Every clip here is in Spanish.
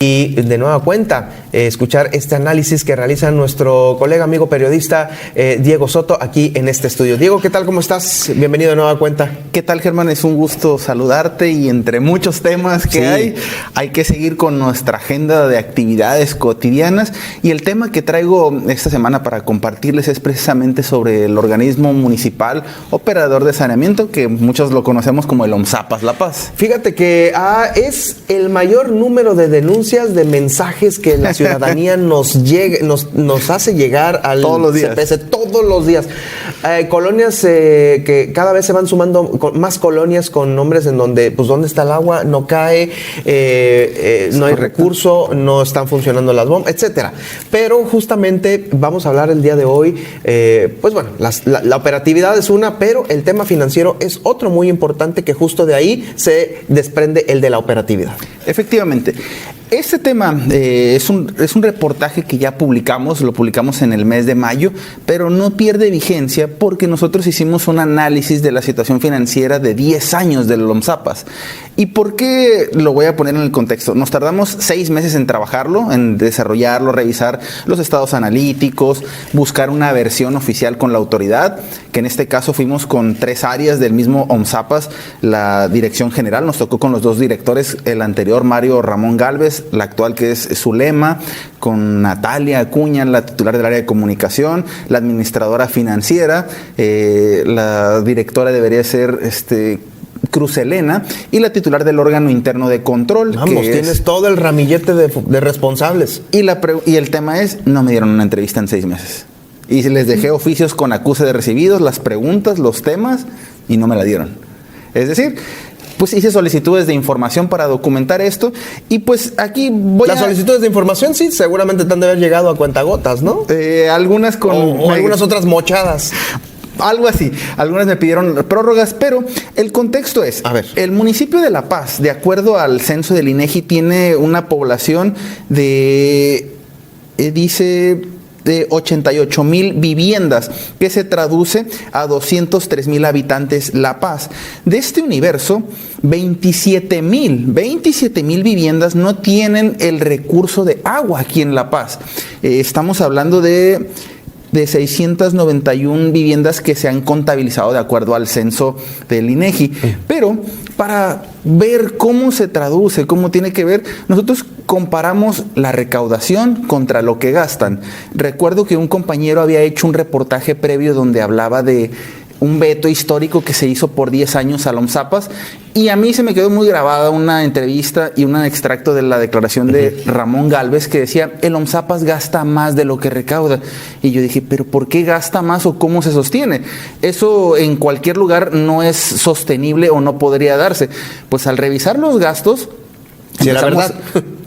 Y de nueva cuenta, escuchar este análisis que realiza nuestro colega, amigo periodista Diego Soto aquí en este estudio. Diego, ¿qué tal? ¿Cómo estás? Bienvenido de nueva cuenta. ¿Qué tal, Germán? Es un gusto saludarte y entre muchos temas que hay que seguir con nuestra agenda de actividades cotidianas. Y el tema que traigo esta semana para compartirles es precisamente sobre el organismo municipal operador de saneamiento, que muchos lo conocemos como el OMSAPAS La Paz. Fíjate que es el mayor número de denuncias, de mensajes que la ciudadanía nos hace llegar al todos los días. CPS todos los días. Colonias que cada vez se van sumando más colonias con nombres en donde, pues, ¿dónde está el agua? No cae, no hay recurso, no están funcionando las bombas, etcétera. Pero justamente vamos a hablar el día de hoy, pues bueno, la operatividad es una, pero el tema financiero es otro muy importante, que justo de ahí se desprende el de la operatividad. Efectivamente. Este tema es un reportaje que ya lo publicamos en el mes de mayo, pero no pierde vigencia porque nosotros hicimos un análisis de la situación financiera de 10 años del OMSAPAS. ¿Y por qué lo voy a poner en el contexto? Nos tardamos 6 meses en trabajarlo, en desarrollarlo, revisar los estados analíticos, buscar una versión oficial con la autoridad, que en este caso fuimos con 3 áreas del mismo OMSAPAS, la dirección general, nos tocó con los 2 directores, el anterior Mario Ramón Galvez, la actual que es Zulema, con Natalia Acuña, la titular del área de comunicación, la administradora financiera, la directora debería ser Cruz Elena, y la titular del órgano interno de control. Vamos, tienes todo el ramillete de responsables. Y el tema es, no me dieron una entrevista en 6 meses. Y les dejé oficios con acuse de recibidos, las preguntas, los temas, y no me la dieron. Es decir, pues hice solicitudes de información para documentar esto, y pues aquí Las solicitudes de información, sí, seguramente te han de haber llegado a cuentagotas, ¿no? Algunas con... O algunas otras mochadas. Algo así. Algunas me pidieron prórrogas, pero el contexto es, el municipio de La Paz, de acuerdo al censo del INEGI, tiene una población de 88,000 viviendas, que se traduce a 203,000 habitantes La Paz. De este universo, 27,000 viviendas no tienen el recurso de agua aquí en La Paz. Estamos hablando de 691 viviendas que se han contabilizado de acuerdo al censo del INEGI. Pero para ver cómo se traduce, cómo tiene que ver, nosotros comparamos la recaudación contra lo que gastan. Recuerdo que un compañero había hecho un reportaje previo donde hablaba de un veto histórico que se hizo por 10 años al OMSAPAS, y a mí se me quedó muy grabada una entrevista y un extracto de la declaración de Ramón Galvez que decía, el OMSAPAS gasta más de lo que recauda. Y yo dije, ¿pero por qué gasta más o cómo se sostiene? Eso en cualquier lugar no es sostenible o no podría darse. Pues al revisar los gastos, sí, la verdad,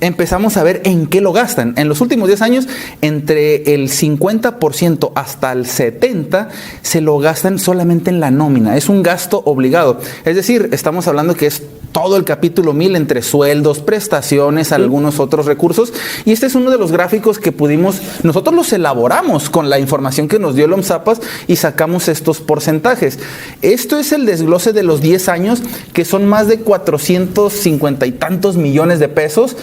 empezamos a ver en qué lo gastan. En los últimos 10 años, entre el 50% hasta el 70% se lo gastan solamente en la nómina. Es un gasto obligado. Es decir, estamos hablando que es todo el capítulo 1000 entre sueldos, prestaciones, algunos otros recursos. Y este es uno de los gráficos que nosotros los elaboramos con la información que nos dio el OMSAPAS y sacamos estos porcentajes. Esto es el desglose de los 10 años, que son más de 450 y tantos millones de pesos.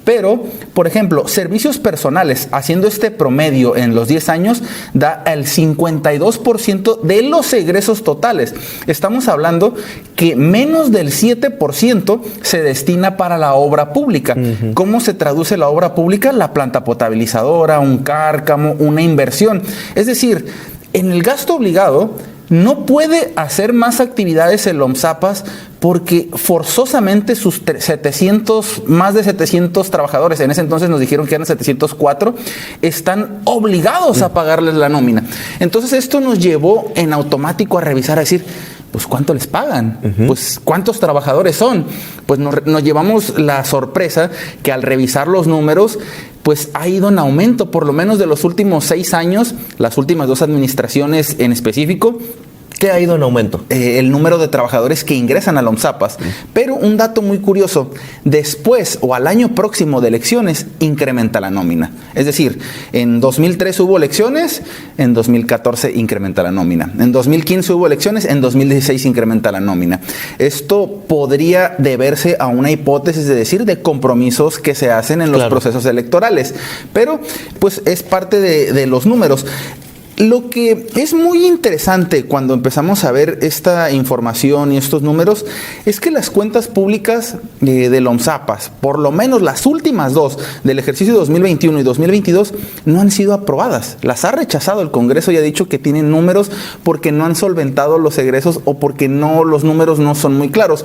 Pero, por ejemplo, servicios personales, haciendo este promedio en los 10 años, da el 52% de los egresos totales. Estamos hablando que menos del 7% se destina para la obra pública. ¿Cómo se traduce la obra pública? La planta potabilizadora, un cárcamo, una inversión. Es decir, en el gasto obligado no puede hacer más actividades el OMSAPAS porque forzosamente sus más de 700 trabajadores, en ese entonces nos dijeron que eran 704, están obligados a pagarles la nómina. Entonces esto nos llevó en automático a revisar, a decir, pues ¿cuánto les pagan? Pues ¿cuántos trabajadores son? Pues nos llevamos la sorpresa que al revisar los números, pues ha ido en aumento, por lo menos de los últimos 6 años, las últimas 2 administraciones en específico, ¿Qué ha ido en aumento? El número de trabajadores que ingresan a la OMSAPAS. Pero un dato muy curioso, después o al año próximo de elecciones, incrementa la nómina. Es decir, en 2003 hubo elecciones, en 2014 incrementa la nómina. En 2015 hubo elecciones, en 2016 incrementa la nómina. Esto podría deberse a una hipótesis de compromisos que se hacen en los procesos electorales. Pero, pues, es parte de los números. Lo que es muy interesante cuando empezamos a ver esta información y estos números es que las cuentas públicas de la OMSAPAS, por lo menos las últimas dos del ejercicio 2021 y 2022, no han sido aprobadas. Las ha rechazado el Congreso y ha dicho que tienen números porque no han solventado los egresos o porque los números no son muy claros.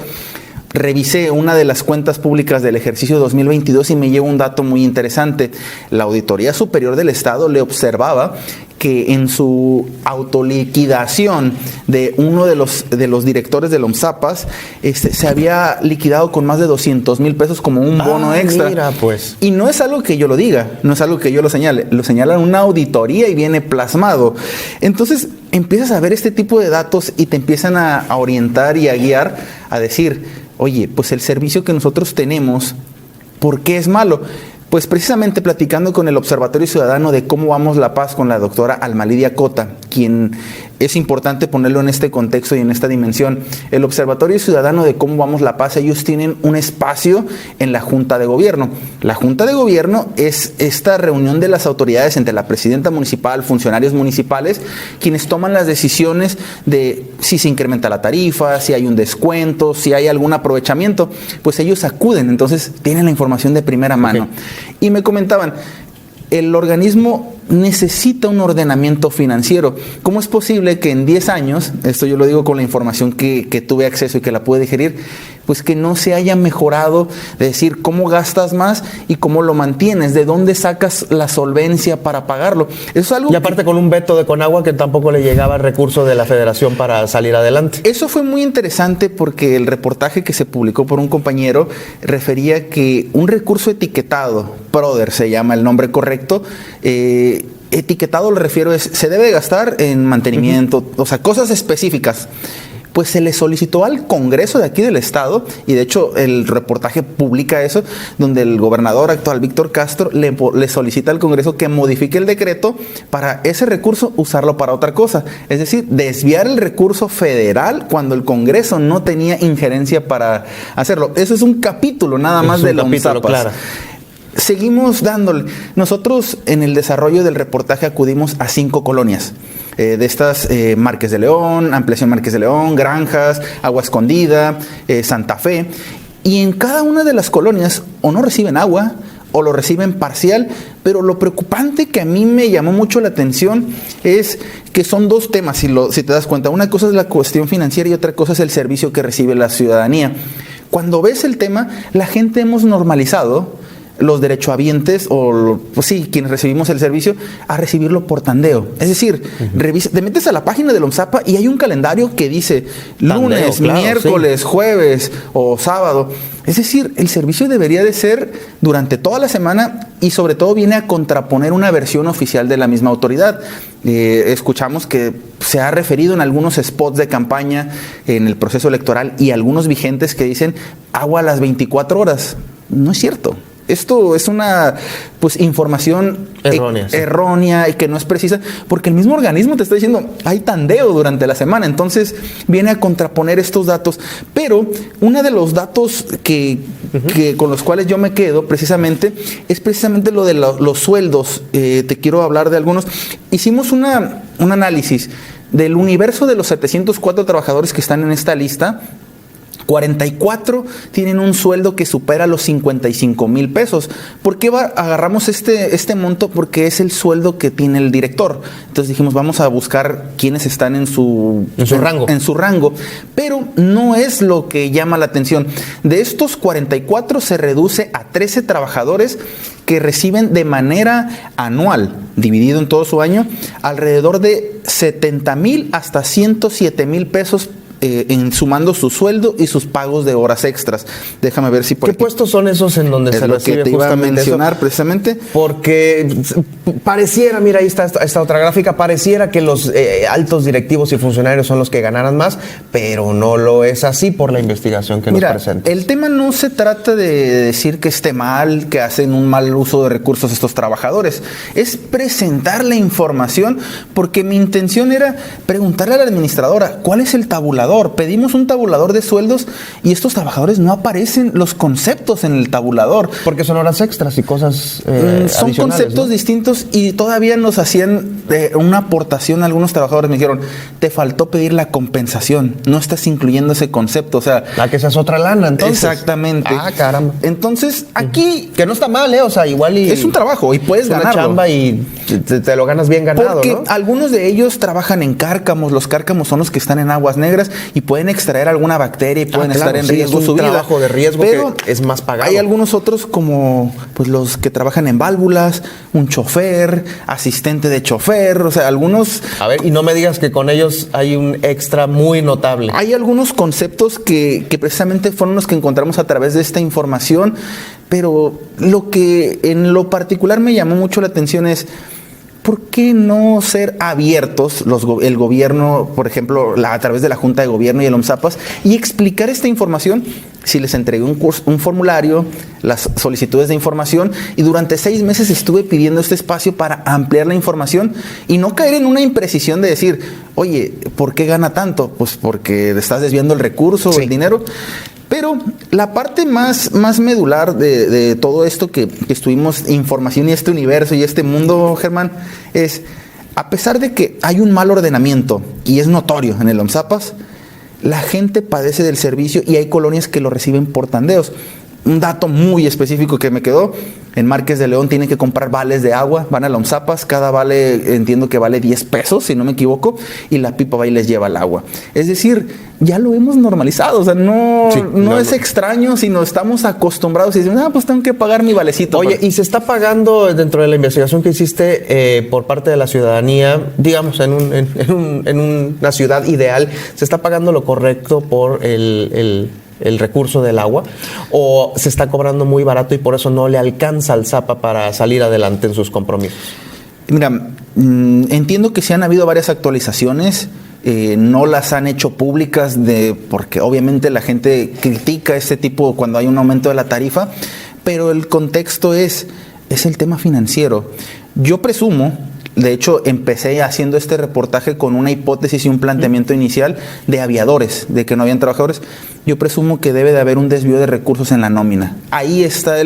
Revisé una de las cuentas públicas del ejercicio 2022 y me llevo un dato muy interesante. La Auditoría Superior del Estado le observaba que en su autoliquidación de uno de los directores de la OMSAPAS, se había liquidado con más de 200,000 pesos como un bono extra. Mira, pues. Y no es algo que yo lo diga, no es algo que yo lo señale, lo señala una auditoría y viene plasmado. Entonces empiezas a ver este tipo de datos y te empiezan a orientar y a guiar a decir, oye, pues el servicio que nosotros tenemos, ¿por qué es malo? Pues precisamente platicando con el Observatorio Ciudadano de Cómo Vamos la Paz con la doctora Alma Lidia Cota, quien es importante ponerlo en este contexto y en esta dimensión. El Observatorio Ciudadano de Cómo Vamos la Paz, ellos tienen un espacio en la Junta de Gobierno. La Junta de Gobierno es esta reunión de las autoridades entre la presidenta municipal, funcionarios municipales, quienes toman las decisiones de si se incrementa la tarifa, si hay un descuento, si hay algún aprovechamiento, pues ellos acuden, entonces tienen la información de primera mano. Y me comentaban, el organismo necesita un ordenamiento financiero. ¿Cómo es posible que en 10 años, esto yo lo digo con la información que tuve acceso y que la pude digerir, pues que no se haya mejorado, de decir cómo gastas más y cómo lo mantienes, de dónde sacas la solvencia para pagarlo? Eso es algo. Y aparte con un veto de Conagua que tampoco le llegaba recurso de la Federación para salir adelante. Eso fue muy interesante porque el reportaje que se publicó por un compañero refería que un recurso etiquetado, PRODER se llama el nombre correcto, etiquetado, lo refiero, se debe gastar en mantenimiento, o sea, cosas específicas. Pues se le solicitó al Congreso de aquí del Estado, y de hecho el reportaje publica eso, donde el gobernador actual, Víctor Castro, le solicita al Congreso que modifique el decreto para ese recurso usarlo para otra cosa. Es decir, desviar el recurso federal cuando el Congreso no tenía injerencia para hacerlo. Eso es un capítulo nada más de la OMSAPAS. Claro. Seguimos dándole. Nosotros en el desarrollo del reportaje acudimos a 5 colonias. De estas, Márquez de León, Ampliación Márquez de León, Granjas, Agua Escondida, Santa Fe. Y en cada una de las colonias o no reciben agua o lo reciben parcial, pero lo preocupante que a mí me llamó mucho la atención es que son dos temas, si te das cuenta. Una cosa es la cuestión financiera y otra cosa es el servicio que recibe la ciudadanía. Cuando ves el tema, la gente hemos normalizado, los derechohabientes o pues sí, quienes recibimos el servicio, a recibirlo por tandeo. Es decir, te metes a la página de la OMSAPA y hay un calendario que dice lunes, tandeo, miércoles, jueves o sábado. Es decir, el servicio debería de ser durante toda la semana y sobre todo viene a contraponer una versión oficial de la misma autoridad. Escuchamos que se ha referido en algunos spots de campaña en el proceso electoral y algunos vigentes que dicen agua a las 24 horas. No es cierto. Esto es una información errónea y que no es precisa, porque el mismo organismo te está diciendo hay tandeo durante la semana, entonces viene a contraponer estos datos. Pero uno de los datos que con los cuales yo me quedo precisamente es precisamente lo de los sueldos. Te quiero hablar de algunos. Hicimos un análisis del universo de los 704 trabajadores que están en esta lista. 44 tienen un sueldo que supera los 55,000 pesos. ¿Por qué agarramos este monto? Porque es el sueldo que tiene el director. Entonces dijimos, vamos a buscar quiénes están en su rango. Pero no es lo que llama la atención. De estos 44 se reduce a 13 trabajadores que reciben de manera anual, dividido en todo su año, alrededor de 70,000 hasta 107,000 pesos sumando su sueldo y sus pagos de horas extras. Déjame ver si por ¿Qué puestos son esos en donde se recibe que te iba a mencionar eso? Precisamente? Porque pareciera, mira, ahí está esta otra gráfica, pareciera que los altos directivos y funcionarios son los que ganaran más, pero no lo es así por la investigación que nos presenta. El tema no se trata de decir que esté mal, que hacen un mal uso de recursos estos trabajadores. Es presentar la información, porque mi intención era preguntarle a la administradora, ¿cuál es el tabulador? Pedimos un tabulador de sueldos y estos trabajadores no aparecen los conceptos en el tabulador. Porque son horas extras y cosas son conceptos, ¿no?, distintos, y todavía nos hacían una aportación. Algunos trabajadores me dijeron, te faltó pedir la compensación, no estás incluyendo ese concepto. O sea, que esa es otra lana, entonces. Exactamente. Caramba. Entonces, aquí... Que no está mal, o sea, igual y... Es un trabajo y puedes ganarlo. Es una chamba y te lo ganas bien ganado, porque ¿no? algunos de ellos trabajan en cárcamos. Los cárcamos son los que están en aguas negras y pueden extraer alguna bacteria y pueden estar en riesgo su vida. Es un trabajo de riesgo, pero que es más pagado. Hay algunos otros, como pues los que trabajan en válvulas, un chofer, asistente de chofer, o sea, algunos... A ver, y no me digas que con ellos hay un extra muy notable. Hay algunos conceptos que precisamente fueron los que encontramos a través de esta información, pero lo que en lo particular me llamó mucho la atención es... ¿Por qué no ser abiertos, el gobierno, por ejemplo, a través de la Junta de Gobierno y el OMSAPAS, y explicar esta información? Si les entregué un formulario, las solicitudes de información, y durante 6 meses estuve pidiendo este espacio para ampliar la información y no caer en una imprecisión de decir, oye, ¿por qué gana tanto? Pues porque estás desviando el recurso, el dinero. Pero la parte más medular de todo esto que estuvimos, información y este universo y este mundo, Germán, es, a pesar de que hay un mal ordenamiento y es notorio en el OMSAPAS, la gente padece del servicio y hay colonias que lo reciben por tandeos. Un dato muy específico que me quedó, en Márquez de León tienen que comprar vales de agua, van a la OMSAPAS, cada vale, entiendo que vale 10 pesos, si no me equivoco, y la pipa va y les lleva el agua. Es decir, ya lo hemos normalizado, o sea, no es extraño, sino estamos acostumbrados y decimos, pues tengo que pagar mi valecito. Oye, ¿y se está pagando dentro de la investigación que hiciste por parte de la ciudadanía, digamos, en una ciudad ideal, se está pagando lo correcto por el recurso del agua, o se está cobrando muy barato y por eso no le alcanza al Zapa para salir adelante en sus compromisos? Mira, entiendo que sí han habido varias actualizaciones, no las han hecho públicas porque obviamente la gente critica este tipo cuando hay un aumento de la tarifa, pero el contexto es el tema financiero. Yo presumo, de hecho, empecé haciendo este reportaje con una hipótesis y un planteamiento inicial de aviadores, de que no habían trabajadores. Yo presumo que debe de haber un desvío de recursos en la nómina. Ahí está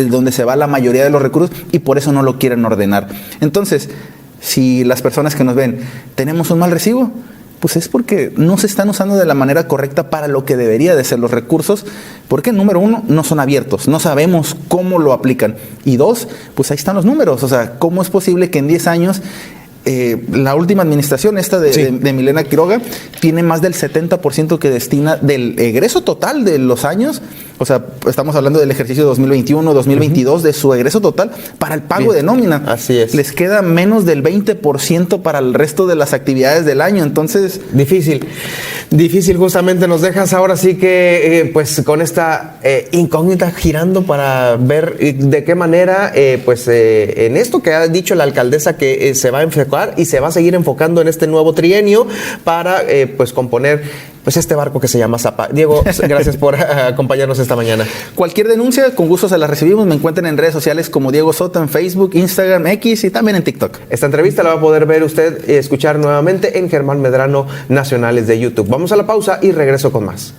donde se va la mayoría de los recursos y por eso no lo quieren ordenar. Entonces, si las personas que nos ven tenemos un mal recibo, pues es porque no se están usando de la manera correcta para lo que debería de ser los recursos, porque número 1, no son abiertos, no sabemos cómo lo aplican, y 2, pues ahí están los números, o sea, ¿cómo es posible que en 10 años la última administración, esta de Milena Quiroga, tiene más del 70% que destina del egreso total de los años? O sea, estamos hablando del ejercicio 2021, 2022, de su egreso total para el pago de nómina. Así es. Les queda menos del 20% para el resto de las actividades del año, entonces... Difícil justamente. Nos dejas ahora sí que pues con esta incógnita girando para ver de qué manera en esto que ha dicho la alcaldesa que se va a enfocar y se va a seguir enfocando en este nuevo trienio para componer este barco que se llama Zapa. Diego, gracias por acompañarnos esta mañana. Cualquier denuncia, con gusto se la recibimos. Me encuentran en redes sociales como Diego Soto, en Facebook, Instagram, X y también en TikTok. Esta entrevista la va a poder ver usted y escuchar nuevamente en Germán Medrano Nacionales de YouTube. Vamos a la pausa y regreso con más.